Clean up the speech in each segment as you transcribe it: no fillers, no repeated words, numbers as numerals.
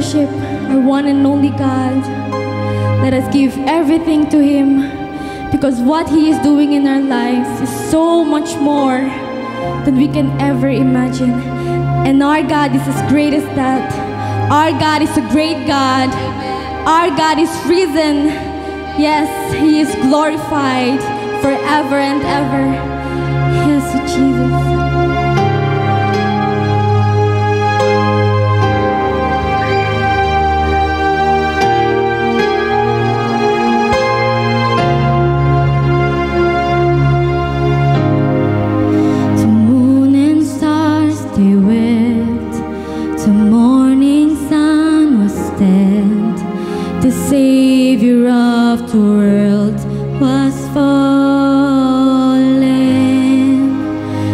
worship our one and only God. Let us give everything to Him, because what He is doing in our lives is so much more than we can ever imagine. And our God is as great as that. Our God is a great God. Our God is risen. Yes, He is glorified forever and ever. Yes, Jesus. The Savior of the world was fallen.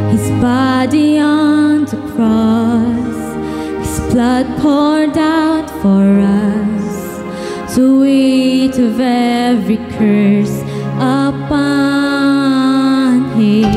His body on the cross, His blood poured out for us, the weight of every curse upon Him.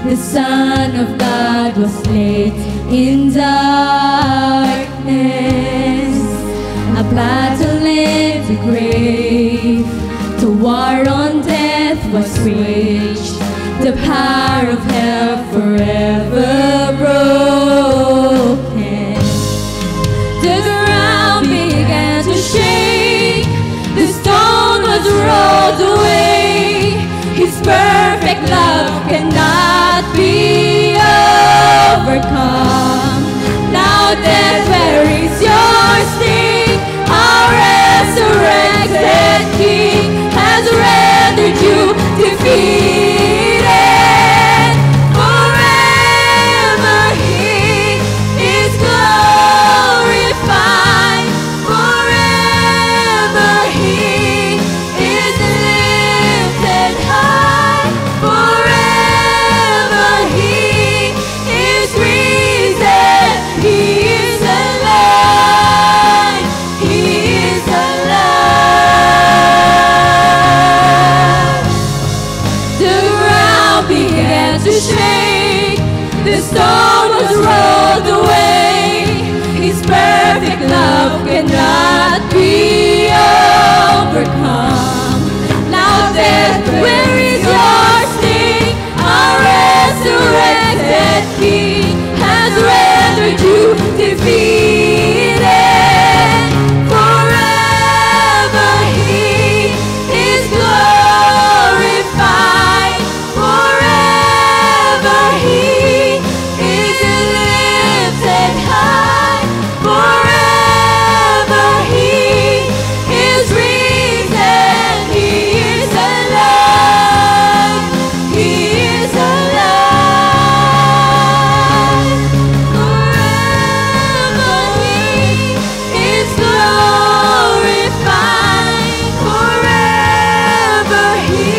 The Son of God was laid in darkness. A battle in the grave, the war on death was waged. The power of hell forever broken. The ground began to shake, the stone was rolled away. His perfect love cannot be overcome. Now death, where is your sting? Our resurrected King has rendered you defeated. Forever He is glorified. Forever He is lifted high. Forever He is risen. He is alive. He is alive. The ground began to shake, the stone was rolled away. His perfect love cannot be overcome. Now death, where is your sting? Our resurrected King has rendered you defeated. Forever He is glorified. Forever He is lifted high. Forever He is risen. He is alive. He is alive. Forever He is glorified. Forever He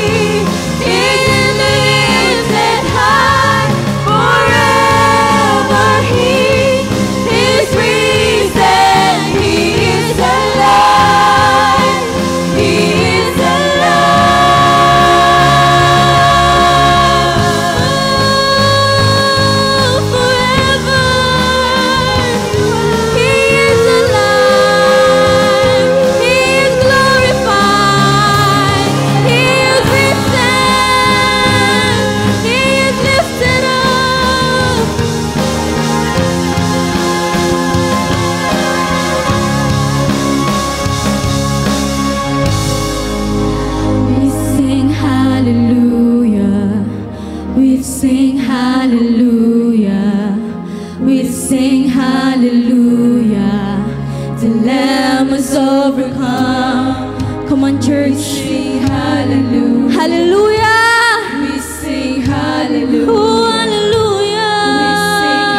is lifted high. Forever He is risen. He is alive. He is alive. Forever He is alive. He is glorified. He is risen. He is lifted up. We sing hallelujah. We sing hallelujah. We sing hallelujah. The Lamb was overcome. Come on, church. We sing hallelujah. Hallelujah. We sing hallelujah. Oh, hallelujah. We sing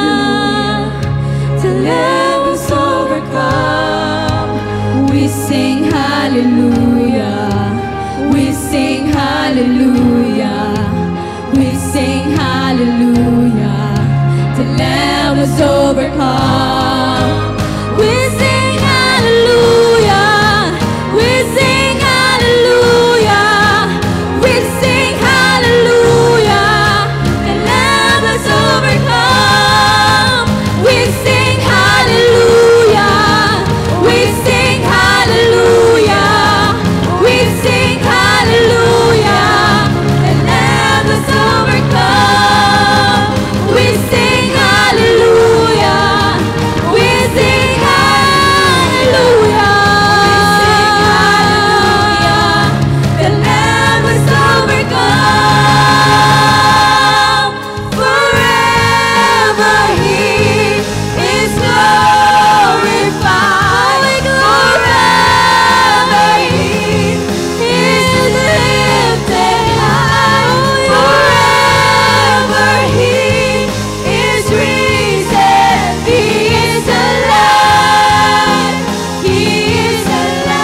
hallelujah. The Lamb was overcome. We sing hallelujah. We sing hallelujah. We sing hallelujah. the Lamb was overcome. We sing hallelujah, we sing hallelujah, we sing hallelujah, the Lamb was overcome. We sing hallelujah, we sing hallelujah, we sing hallelujah, the Lamb was overcome. We sing hallelujah, we sing hallelujah, the Lamb was overcome. Forever He is glorified, forever He is lifted high, forever He is risen. He is alive, He is alive.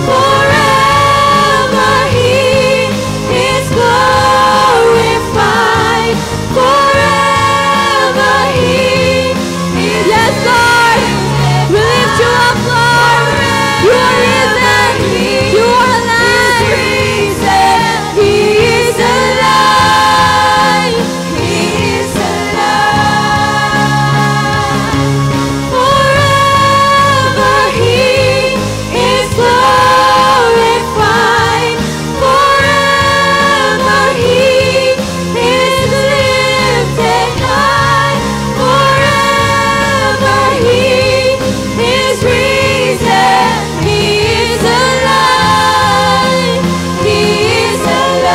Forever He is glorified, forever He is. Yes, Lord, we lift you up, Lord. You are risen, you are alive. He is alive, He is alive. Forever He is glorified, forever He is lifted high, forever He is risen. He is alive, He is alive.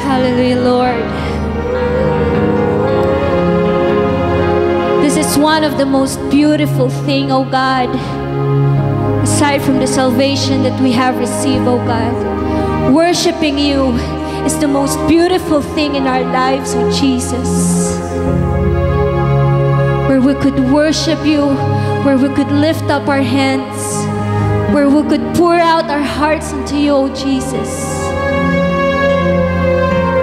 Hallelujah, Lord. This is one of the most beautiful thing, oh God, aside from the salvation that we have received, oh God. Worshiping you is the most beautiful thing in our lives, oh Jesus. Where we could worship you, where we could lift up our hands, where we could pour out our hearts into you, oh Jesus.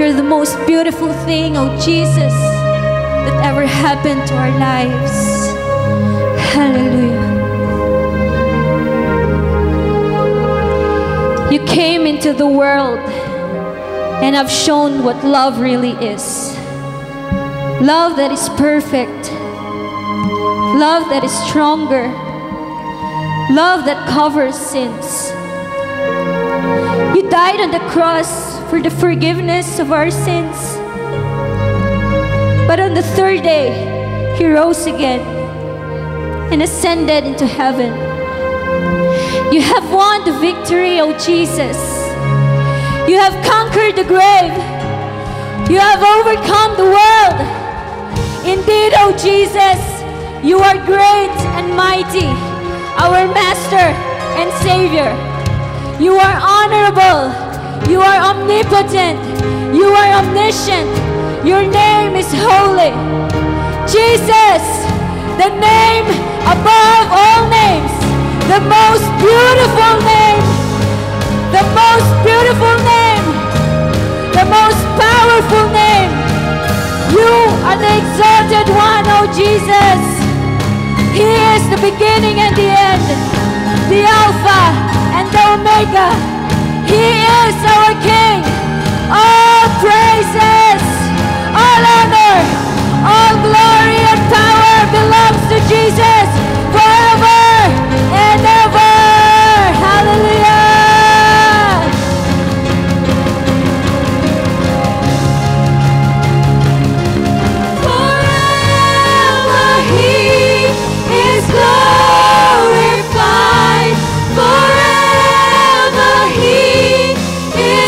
You're the most beautiful thing, oh Jesus, that ever happened to our lives. Hallelujah. You came into the world and have shown what love really is. Love that is perfect. Love that is stronger. Love that covers sins. You died on the cross for the forgiveness of our sins. But on the third day, He rose again and ascended into heaven. You have won the victory, O Jesus. You have conquered the grave. You have overcome the world. Indeed, O Jesus, you are great and mighty, our Master and Savior. You are honorable. You are omnipotent. You are omniscient. Your name is holy. Jesus, the name above all names, the most beautiful name, the most beautiful name, the most powerful name. You are the exalted one, O Jesus. He is the beginning and the end, the Alpha and the Omega. He is our King. All praises, all honor, all glory and power belongs to Jesus forever and ever. Hallelujah. Forever He is glorified. Forever He is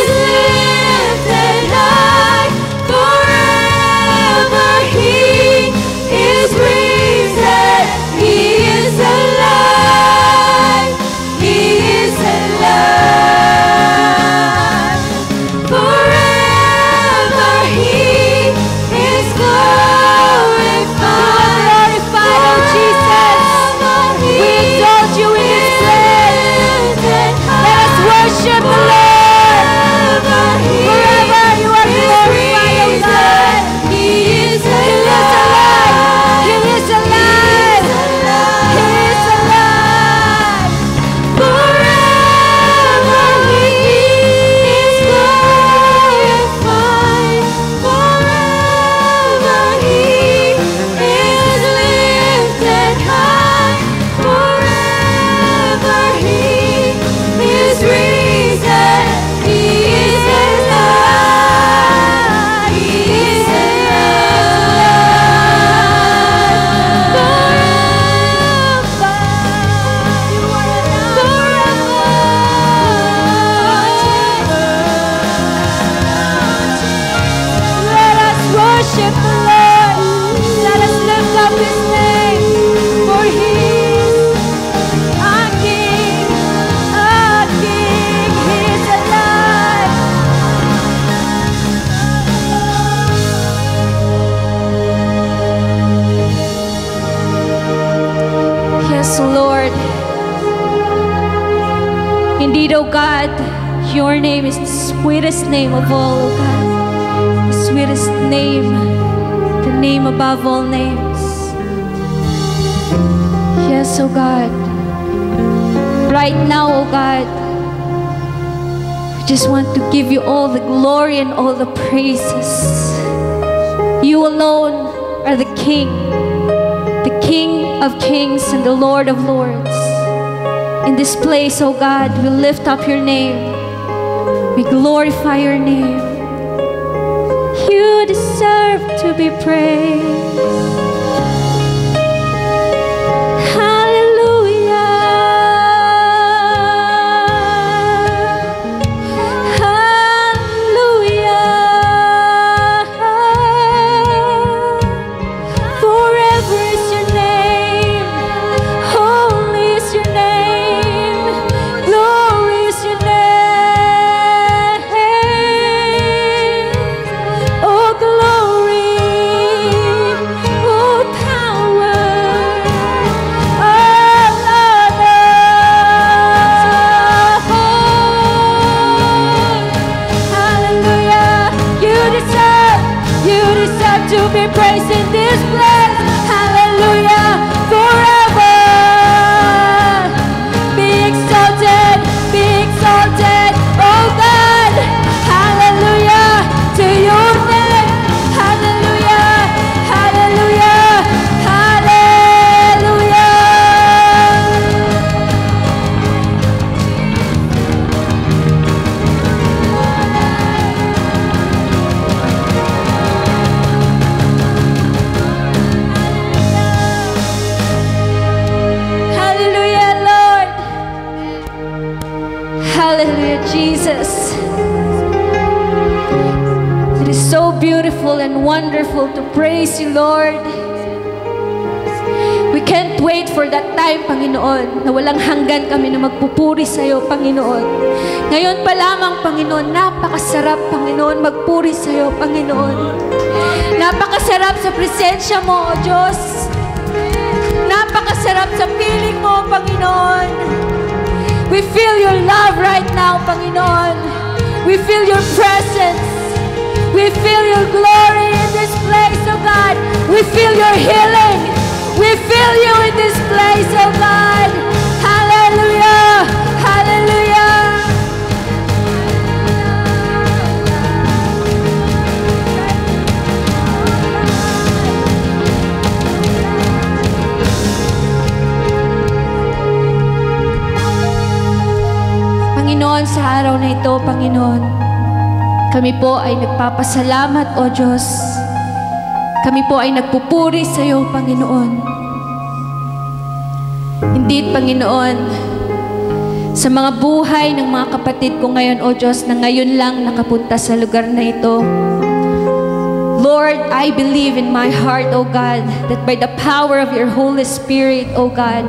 Indeed, O God, your name is the sweetest name of all, O God. The sweetest name, the name above all names. Yes, O God. Right now, O God, we just want to give you all the glory and all the praises. You alone are the King of kings and the Lord of lords. In this place, O God, we lift up your name. We glorify your name. You deserve to be praised. Wonderful to praise you, Lord. We can't wait for that time, Panginoon, na walang hanggan kami na magpupuri sa iyo, Panginoon. Ngayon pa lamang, Panginoon, napakasarap, Panginoon, magpuri sa iyo, Panginoon. Napakasarap sa presensya mo, O Diyos. Napakasarap sa piling mo, Panginoon. We feel your love right now, Panginoon. We feel your presence. We feel your glory in this place, oh God. We feel your healing. We feel you in this place, oh God. Hallelujah. Hallelujah. Panginoon, sa araw na ito, Panginoon, kami po ay nagpapasalamat, O Diyos. Kami po ay nagpupuri sa iyo, Panginoon. Indeed, Panginoon, sa mga buhay ng mga kapatid ko ngayon, O Diyos, na ngayon lang nakapunta sa lugar na ito, Lord, I believe in my heart, O God, that by the power of your Holy Spirit, O God,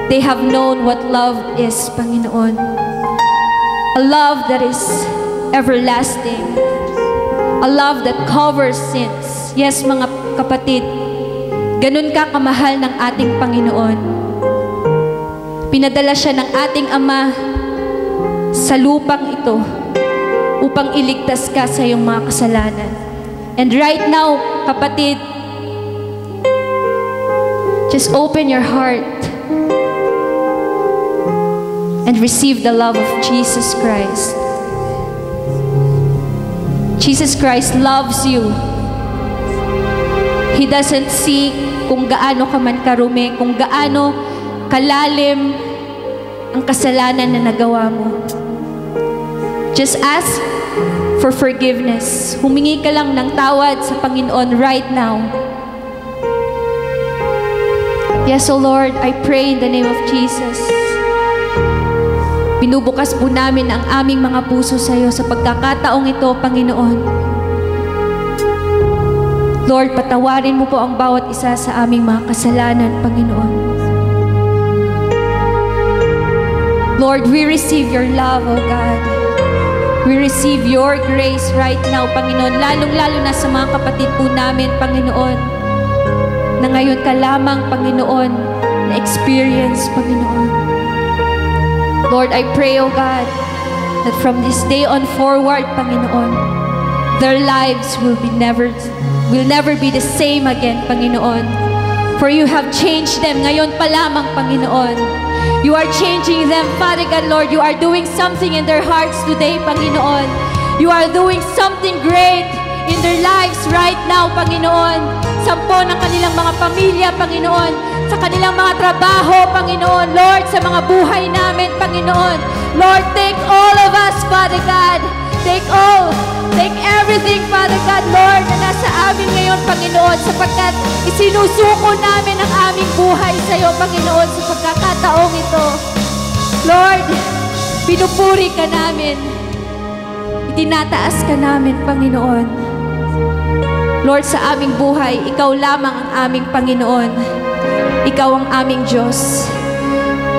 they have known what love is, Panginoon. A love that is everlasting. A love that covers sins. Yes, mga kapatid, ganun ka kamahal ng ating Panginoon. Pinadala siya ng ating Ama sa lupang ito upang iligtas ka sa iyong mga kasalanan. And right now, kapatid, just open your heart and receive the love of Jesus Christ. Jesus Christ loves you. He doesn't see kung gaano ka man karumi, kung gaano kalalim ang kasalanan na nagawa mo. Just ask for forgiveness. Humingi ka lang ng tawad sa Panginoon right now. Yes, O Lord, I pray in the name of Jesus. Binubukas po namin ang aming mga puso sa iyo sa pagkakataong ito, Panginoon. Lord, patawarin mo po ang bawat isa sa aming mga kasalanan, Panginoon. Lord, we receive your love, O God. We receive your grace right now, Panginoon. Lalong-lalo na sa mga kapatid po namin, Panginoon, na ngayon ka lamang, Panginoon, na experience, Panginoon. Lord, I pray, O God, that from this day on forward, Panginoon, their lives will never be the same again, Panginoon. For you have changed them ngayon pa lamang, Panginoon. You are changing them, Father God, Lord. You are doing something in their hearts today, Panginoon. You are doing something great in their lives right now, Panginoon. Sampo ng kanilang mga pamilya, Panginoon. Sa kanilang mga trabaho, Panginoon. Lord, sa mga buhay namin, Panginoon. Lord, take all of us, Father God. Take all. Take everything, Father God, Lord, na nasa amin ngayon, Panginoon, sapagkat isinusuko namin ang aming buhay sa iyo, Panginoon, sa pagkakataong ito. Lord, pinupuri ka namin. Itinataas ka namin, Panginoon. Lord, sa aming buhay, ikaw lamang ang aming Panginoon. Ikaw ang aming Diyos.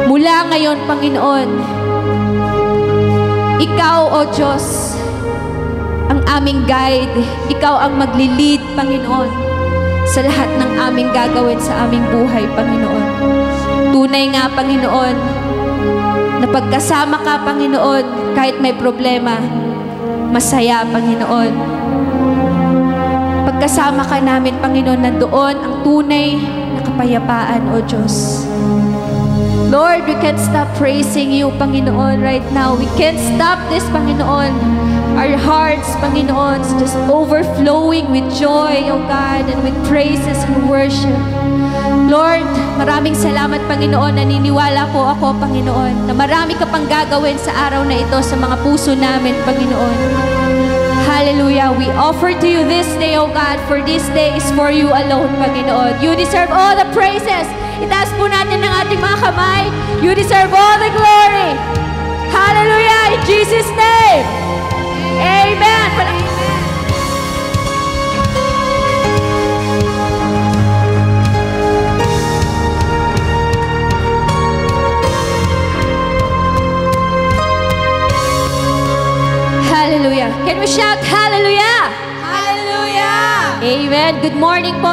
Mula ngayon, Panginoon, ikaw, O Diyos, ang aming guide. Ikaw ang maglilid, Panginoon, sa lahat ng aming gagawin sa aming buhay, Panginoon. Tunay nga, Panginoon, na pagkasama ka, Panginoon, kahit may problema, masaya, Panginoon. Pagkasama ka namin, Panginoon, nandoon ang tunay na kapayapaan, O Diyos. Lord, we can't stop praising you, Panginoon, right now. We can't stop this, Panginoon. Our hearts, Panginoon, is just overflowing with joy, O God, and with praises and worship. Lord, maraming salamat, Panginoon. Naniniwala po ako, Panginoon, na marami ka pang gagawin sa araw na ito sa mga puso namin, Panginoon. Hallelujah. We offer to you this day, O God, for this day is for you alone, Panginoon. You deserve all the praises. Itaas po natin ang ating mga kamay. You deserve all the glory. Hallelujah. In Jesus' name. Amen. Hallelujah. Can we shout hallelujah? Hallelujah! Amen. Good morning po.